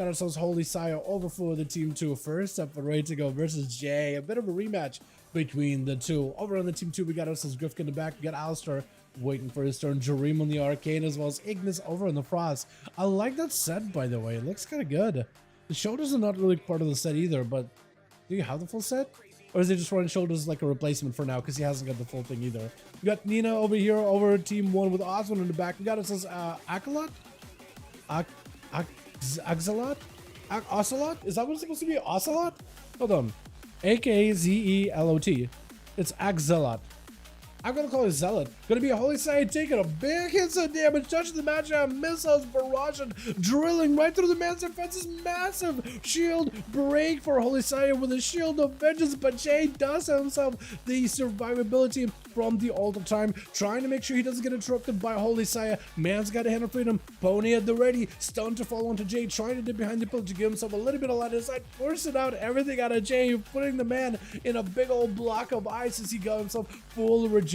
Got ourselves Holy Sire over for the team 2. First up, ready to go versus Jay. A bit of a rematch between the two. Over on the team 2, we got ourselves Griffin in the back. We got Alistair waiting for his turn. Jareem on the Arcane, as well as Ignis over on the Frost. I like that set, by the way. It looks kind of good. The shoulders are not really part of the set either, but do you have the full set? Or is it just running shoulders like a replacement for now, because he hasn't got the full thing either? We got Nina over here, over team 1 with Osmond in the back. We got ourselves Akalot? Axalot? Ocelot? Is that what it's supposed to be? Ocelot? Hold on. A-K-Z-E-L-O-T. It's Axalot. I'm gonna call it Zealot. Gonna be a Holy Sire taking a big hit of damage, touching the matchup, missiles, barraging, drilling right through the man's defense's massive shield break for Holy Sire with a shield of vengeance, but Jay does have himself the survivability from the altar time, trying to make sure he doesn't get interrupted by Holy Sire. Man's got a hand of freedom, Pony at the ready, stun to fall onto Jay, trying to dip behind the pillar to give himself a little bit of light inside, forcing out everything out of Jay, putting the man in a big old block of ice as he got himself full regenerate.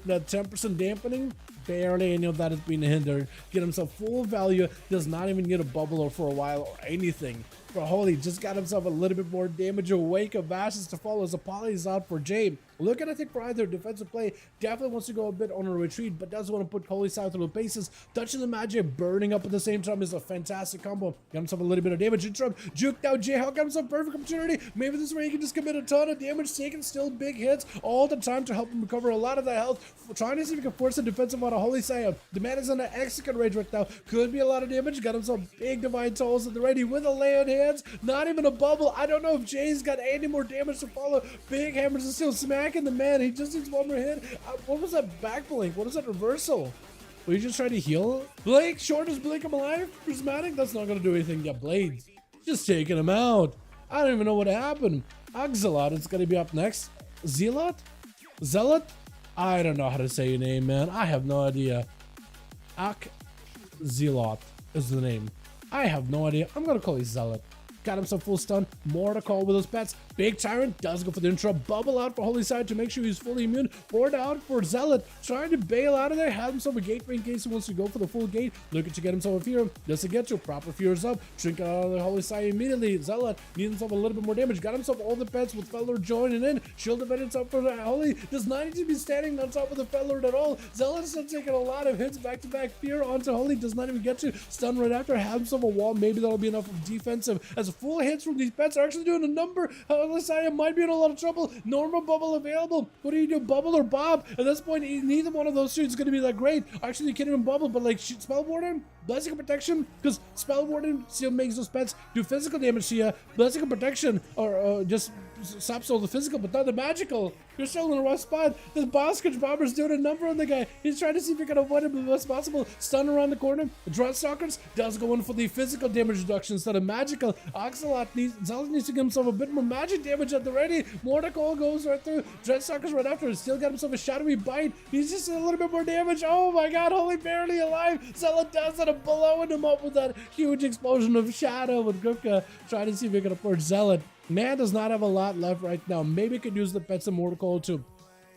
That 10% dampening, barely any of that is being hindered. Get himself full value, does not even get a bubble for a while or anything. For Holy, just got himself a little bit more damage, a wake of ashes to follow as Apollo is out for Jay. Looking, I think, for either defensive play, definitely wants to go a bit on a retreat, but does want to put Holy Sire through the bases. Touching the magic, burning up at the same time is a fantastic combo. Got himself a little bit of damage. Interrupt, juked out Jay. Got himself perfect opportunity. Maybe this way he can just commit a ton of damage, taking still big hits all the time to help him recover a lot of that health. Trying to see if he can force a defensive out of Holy Sire. The man is on an execute rage right now. Could be a lot of damage. Got himself big divine tolls at the ready with a lay on hands. Not even a bubble. I don't know if Jay's got any more damage to follow. Big hammers are still smacking the man. He just needs one more hit. What was that back blink? What is that reversal? Were you just trying to heal? Blake, shortest blink of my life? Prismatic? That's not going to do anything. Yeah, Blades. Just taking him out. I don't even know what happened. Axalot is going to be up next. Zealot? Zealot? I don't know how to say your name, man. I have no idea. Zealot is the name. I have no idea. I'm going to call you Zealot. Got himself full stun, more to call with those pets. Big Tyrant does go for the intro, bubble out for Holy Sire to make sure he's fully immune. Board out for Zealot, trying to bail out of there. Had himself a gateway in case he wants to go for the full gate. Looking to get himself a fear. Doesn't get to. Proper fears up. Shrink out of the Holy Sire immediately. Zealot needs himself a little bit more damage. Got himself all the pets with Feller joining in. Shield of Vengeance up for the Holy. Does not need to be standing on top of the Feller at all. Zealot is still taking a lot of hits back to back. Fear onto Holy. Does not even get to. Stun right after. Have himself a wall. Maybe that'll be enough of defensive. As full hits from these pets are actually doing a number. Holy Sire might be in a lot of trouble. Normal bubble available. What do you do? Bubble or Bob? At this point, neither one of those two is going to be that great. Actually, you can't even bubble, but like Spell Warden, Blessing of Protection, because Spell Warden still makes those pets do physical damage to you. Blessing of Protection, or just stops all the physical, but not the magical. You're still in a rough spot. This Boskage Bomber's doing a number on the guy. He's trying to see if he can avoid him as much as possible. Stun around the corner. The Dreadstalkers does go in for the physical damage reduction instead of magical. Ocelot Zealot needs to give himself a bit more magic damage at the ready. Mordecai goes right through. Dreadstalkers right after. Still got himself a shadowy bite. He's just a little bit more damage. Oh my god, Holy barely alive. Zealot does that, blowing him up with that huge explosion of shadow with Gupka trying to see if he can afford Zealot. Man does not have a lot left right now. Maybe could use the pets of Mordecai to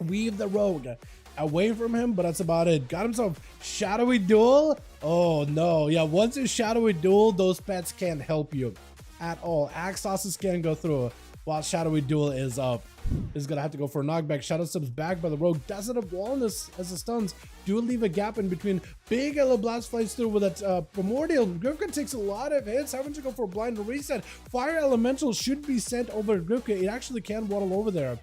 weave the rogue away from him, but that's about it. Got himself Shadowy Duel. Oh no, yeah, once it's Shadowy Duel, those pets can't help you at all. Axosses can't go through while Shadowy Duel is up. Is gonna have to go for a knockback. Shadow Subs back by the rogue. Doesn't have wallness as the stuns do leave a gap in between. Big Yellow Blast flies through with that Primordial. Grifka takes a lot of hits, having to go for a blind reset. Fire Elemental should be sent over to Grifka. It actually can waddle over there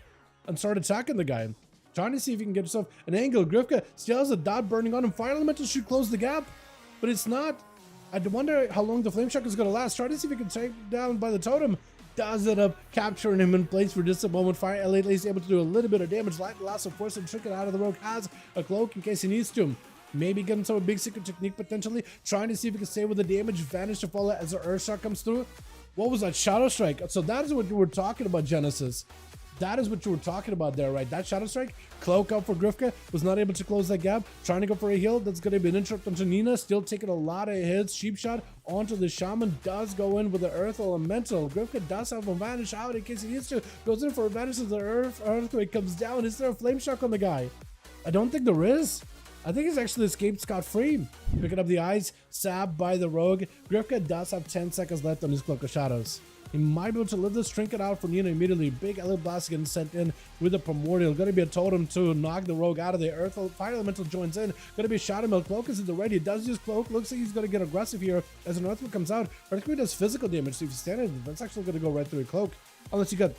and start attacking the guy. Trying to see if he can get himself an angle. Grifka still has a dot burning on him. Fire Elemental should close the gap, but it's not. I wonder how long the Flame Shock is going to last. Trying to see if he can take down by the totem. Does it up, capturing him in place for just a moment. Fire LA is able to do a little bit of damage. Light Lasso of force and trick it out of the rogue. Has a cloak in case he needs to. Maybe get himself a big secret technique potentially. Trying to see if he can stay with the damage. Vanish to follow as the Earth Shock comes through. What was that? Shadow Strike. So that is what you were talking about, Genesis. That is what you were talking about there, right? That Shadow Strike, cloak up for Grifka, was not able to close that gap. Trying to go for a heal. That's going to be an interrupt onto Nina. Still taking a lot of hits. Sheep Shot onto the Shaman. Does go in with the Earth Elemental. Grifka does have a vanish out in case he needs to. Goes in for a vanish as the Earthquake comes down. Is there a Flame Shock on the guy? I don't think there is. I think he's actually escaped scot-free. Picking up the eyes, stabbed by the rogue. Grifka does have 10 seconds left on his Cloak of Shadows. He might be able to live this trinket out for Nina immediately. Big Elite Blast getting sent in with a Primordial. Gonna be a totem to knock the rogue out of the earth. Fire Elemental joins in. Gonna be a Shadow Meld. Cloak is in the ready. He does use Cloak. Looks like he's gonna get aggressive here as an Earthquake comes out. Earthquake does physical damage, so if you stand in, that's actually gonna go right through a Cloak. Unless you got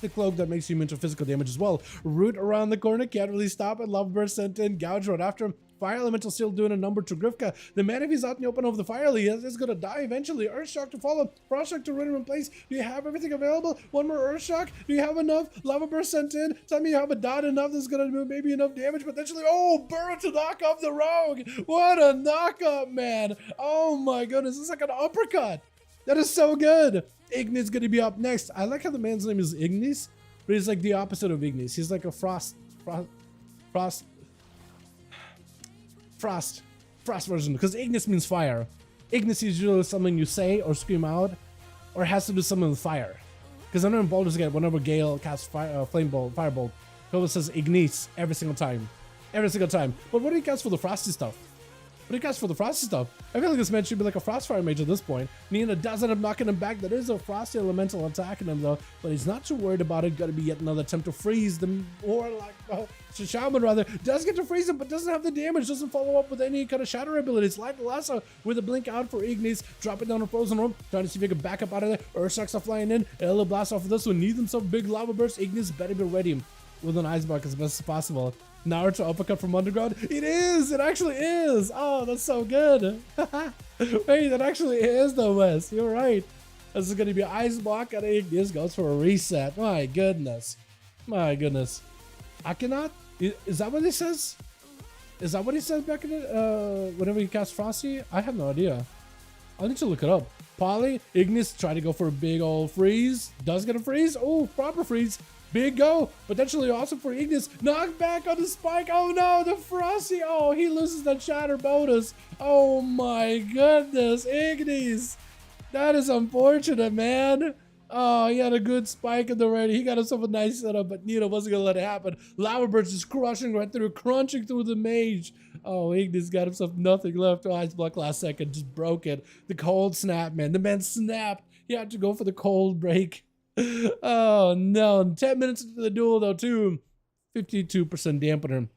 the Cloak that makes you immune to physical damage as well. Root around the corner, can't really stop it. Lava Burst sent in, Gouge right after him. Fire Elemental still doing a number to Grifka. The man, if he's out in the open over the fire, he is going to die eventually. Earthshock to follow. Frostshock to run him in place. Do you have everything available? One more Earthshock. Do you have enough? Lava Burst sent in. Tell me you have a dot enough that's going to do maybe enough damage potentially. Oh, Burrow to knock off the rogue. What a knockup, man. Oh my goodness. It's like an uppercut. That is so good. Ignis going to be up next. I like how the man's name is Ignis, but he's like the opposite of Ignis. He's like a frost version, because Ignis means fire. Ignis is usually something you say or scream out, or has to do something with fire. Because I know in Baldur's Gate, whenever Gale casts firebolt, he always says Ignis every single time. Every single time. But what do you cast for the frosty stuff? What do you cast for the frosty stuff? I feel like this man should be like a Frostfire mage at this point. Nina does end up knocking him back. That is a frosty elemental attacking him though, but he's not too worried about it. Gotta be yet another attempt to freeze the Shaman rather. Does get to freeze him, but doesn't have the damage. Doesn't follow up with any kind of shatter abilities. Like Lasso with a blink out for Ignis. Drop it down a frozen room. Trying to see if he can back up out of there. Earthshocks are flying in. A little blast off of this one. Needs himself big lava burst. Ignis better be ready with an ice block as best as possible. Naruto uppercut from underground. It is! It actually is! Oh, that's so good. Wait, that actually is though, Wes. You're right. This is going to be an ice block and Ignis goes for a reset. My goodness. My goodness. Akinat? Is that what he says? Is that what he says back in it? Whenever he casts Frosty? I have no idea. I'll need to look it up. Poly, Ignis try to go for a big old freeze. Does get a freeze. Oh, proper freeze. Big go. Potentially awesome for Ignis. Knock back on the spike. Oh no, the Frosty. Oh, he loses that shatter bonus. Oh my goodness. Ignis. That is unfortunate, man. Oh, he had a good spike in the ready. He got himself a nice setup, but Nina wasn't going to let it happen. Lava Burst is crushing right through, crunching through the mage. Oh, Ignis got himself nothing left. Oh, Ice Block last second, just broke it. The cold snap, man. The man snapped. He had to go for the cold break. Oh, no. 10 minutes into the duel, though, too. 52% dampener.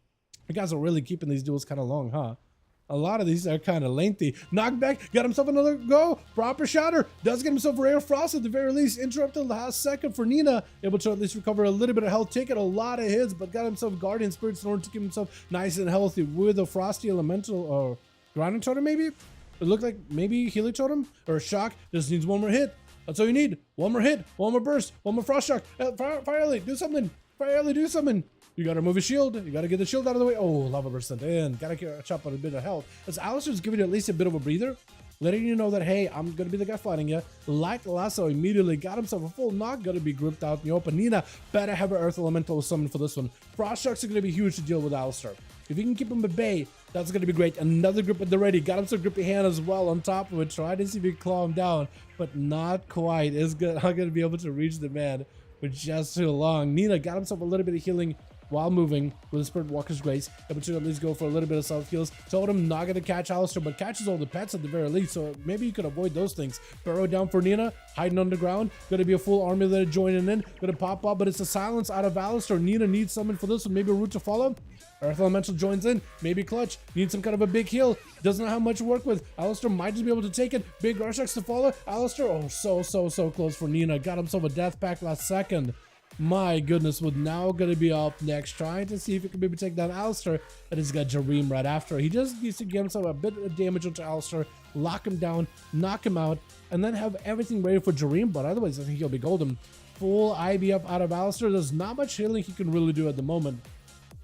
You guys are really keeping these duels kind of long, huh? A lot of these are kind of lengthy. Knockback, got himself another go. Proper shatter, does get himself rare frost at the very least. Interrupted the last second for Nina. Able to at least recover a little bit of health. Taking a lot of hits, but got himself Guardian Spirits in order to keep himself nice and healthy with a Frosty Elemental or Grounding Totem maybe? It looked like maybe Healing Totem or a Shock. Just needs one more hit. That's all you need. One more hit, one more burst, one more Frost Shock. Fire Elite, do something. Fire Elite, do something. You gotta move his shield. You gotta get the shield out of the way. Oh, Lava Burst sent in. Gotta catch up on a bit of health. As Alistair's giving you at least a bit of a breather, letting you know that, hey, I'm gonna be the guy fighting you. Like Lasso immediately got himself a full knock. Gonna be grouped out in the open. Nina better have an Earth Elemental summon for this one. Frost Sharks are gonna be huge to deal with Alistair. If you can keep him at bay, that's gonna be great. Another grip at the ready. Got him some grippy hand as well on top of it. Try to see if you can claw him down, but not quite. It's good. I'm gonna be able to reach the man for just too long. Nina got himself a little bit of healing while moving with the Spirit Walker's Grace, able to at least go for a little bit of self heals. Told him not gonna catch Alistair, but catches all the pets at the very least, so maybe you could avoid those things. Burrow down for Nina, hiding underground. Gonna be a full army that are joining in. Gonna pop up, but it's a silence out of Alistair. Nina needs someone for this one, maybe a route to follow. Earth Elemental joins in, maybe clutch, needs some kind of a big heal, doesn't know how much to work with. Alistair might just be able to take it. Big Rorschachs to follow. Alistair, oh, so close for Nina. Got himself a death pack last second. My goodness, would now gonna be up next, trying to see if he can maybe take down Alistair, and he's got Jareem right after. He just needs to get himself a bit of damage onto Alistair, lock him down, knock him out, and then have everything ready for Jareem, but otherwise I think he'll be golden. Full IB up out of Alistair. There's not much healing he can really do at the moment,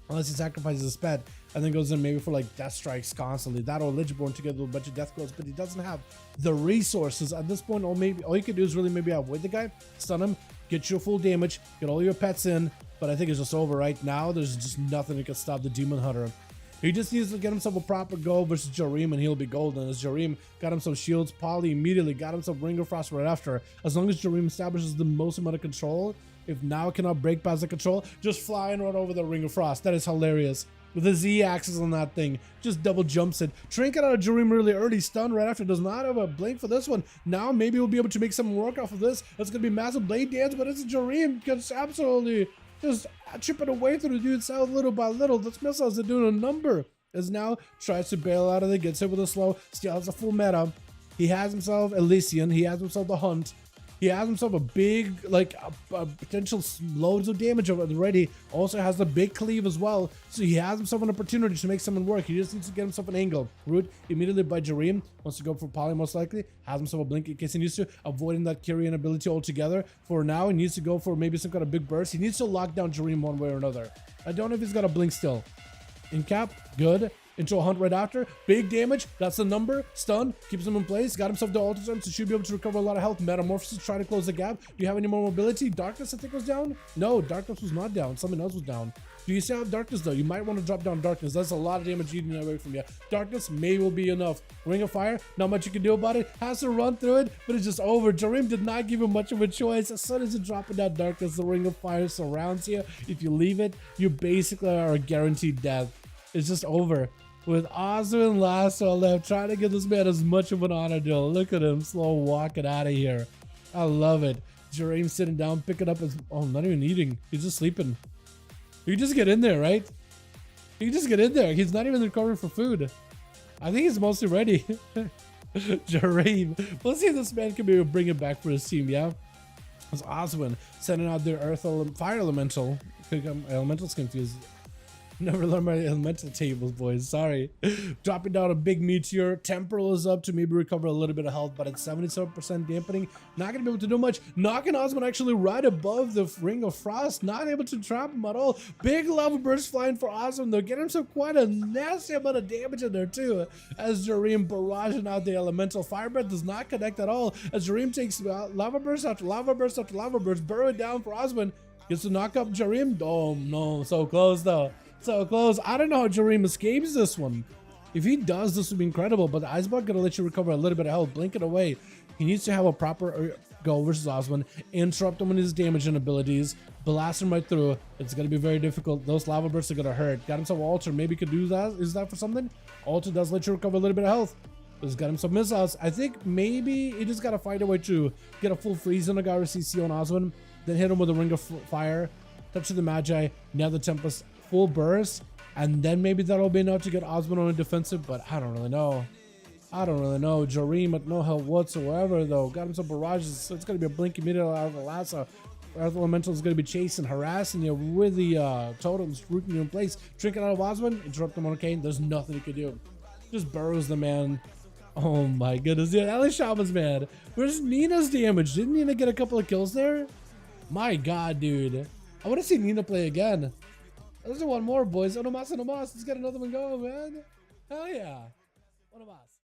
unless he sacrifices his pet and then goes in maybe for like death strikes constantly. That or Lichborn together with a bunch of death growths, but he doesn't have the resources at this point. Or maybe all you can do is really maybe avoid the guy, stun him, get you full damage, get all your pets in, but I think it's just over right now. There's just nothing that can stop the Demon Hunter. He just needs to get himself a proper go versus Jareem and he'll be golden. As Jareem got himself shields, Poly immediately got himself Ring of Frost right after. As long as Jareem establishes the most amount of control, if now cannot break past the control, just flying right over the Ring of Frost. That is hilarious. With the Z axis on that thing, just double jumps it. Trinket out of Jareem really early, stun right after. Does not have a blink for this one. Now maybe we'll be able to make some work off of this. That's gonna be massive blade dance, but it's Jareem gets absolutely just chipping away through the dude's south little by little. This missiles are doing a number. As now tries to bail out of it, gets hit with a slow, still has a full meta. He has himself Elysian, he has himself the Hunt. He has himself a big, like, a potential loads of damage already. Also has the big cleave as well. So he has himself an opportunity to make something work. He just needs to get himself an angle. Root immediately by Jareem. Wants to go for Poly most likely. Has himself a blink in case he needs to. Avoiding that Kyrian ability altogether. For now, he needs to go for maybe some kind of big burst. He needs to lock down Jareem one way or another. I don't know if he's got a blink still. In cap, good. Into a Hunt right after. Big damage. That's the number. Stun. Keeps him in place. Got himself the altar time, so should be able to recover a lot of health. Metamorphosis. Try to close the gap. Do you have any more mobility? Darkness, I think, was down? No, Darkness was not down. Something else was down. Do you still have Darkness, though? You might want to drop down Darkness. That's a lot of damage eating away from you. Darkness may will be enough. Ring of Fire. Not much you can do about it. Has to run through it, but it's just over. Jareem did not give him much of a choice. As soon as you drop it down Darkness, the Ring of Fire surrounds you. If you leave it, you basically are a guaranteed death. It's just over. With Ozma and Lasso left, trying to give this man as much of an honor deal. Look at him slow walking out of here. I love it. Jareem sitting down, picking up his... Oh, not even eating. He's just sleeping. You just get in there, right? You just get in there. He's not even recovering for food. I think he's mostly ready. Jareem. Let's see if this man can maybe bring it back for his team, yeah? It's Oswin sending out their Fire Elemental. Elemental's confused. Never learned my elemental tables, boys. Sorry. Dropping down a big meteor. Temporal is up to maybe recover a little bit of health, but it's 77% dampening. Not going to be able to do much. Knocking Osmond actually right above the Ring of Frost. Not able to trap him at all. Big lava burst flying for Osmond, though. Getting himself quite a nasty amount of damage in there, too. As Jareem barraging out the elemental. Fire Breath does not connect at all. As Jareem takes lava burst after lava burst after lava burst. Burrow it down for Osmond. Gets to knock up Jareem. Oh, no. So close, though. So close. I don't know how Jareem escapes this one. If he does, this would be incredible, but the Iceblock gonna let you recover a little bit of health. Blink it away. He needs to have a proper go versus Osmond. Interrupt him with his damage and abilities. Blast him right through. It's gonna be very difficult. Those lava bursts are gonna hurt. Got himself Altar. Maybe could do that. Is that for something? Altar does let you recover a little bit of health. He's got himself missiles. I think maybe he just gotta find a way to get a full freeze on a guy with CC on Osmond. Then hit him with a Ring of Fire. Touch of the Magi. Now the Tempest. Full burst, and then maybe that'll be enough to get Osmond on a defensive, but I don't really know. Jareem with no help whatsoever, though. Got himself barrages, so it's going to be a blink immediately out of the lasso. Earth Elemental is going to be chasing, harassing you with the totems, rooting you in place. Trinket out of Osmond, interrupt him on Arcane. There's nothing he can do. Just burrows the man. Oh my goodness. Yeah, that was Shamans, man. Where's Nina's damage? Didn't Nina get a couple of kills there? My god, dude. I want to see Nina play again. Let's do one more, boys. Onomas, Let's get another one going, man. Hell yeah. Onomas.